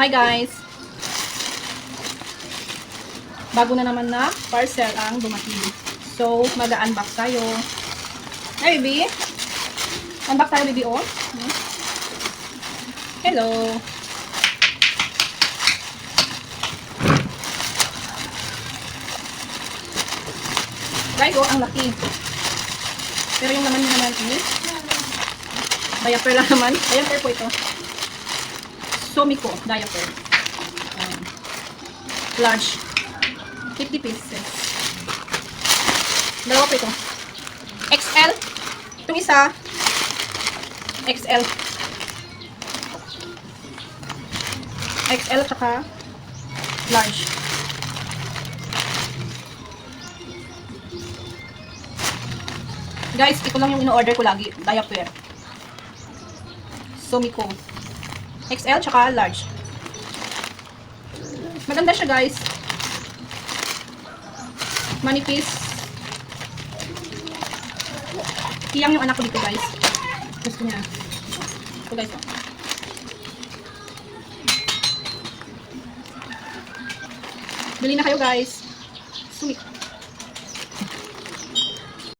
Hi guys! Bago na naman na parcel ang dumating. So, mag-unbox tayo. Hi baby! Unbox tayo baby oh. Hello! Guys oh, ang laki. Pero yung laman niya naman is diaper lang naman. Diaper po ito. Somiko diaper. Large. 50 pieces. Dalawa po ito. XL. Itong isa. XL. XL tsaka large. Guys, ito lang yung ino-order ko lagi. Diaper. Somiko. XL tsaka large. Maganda siya guys. Manipis. Hiyang yung anak ko dito guys. Gusto niya. Ito guys. Oh. Bili na kayo guys. Sumik.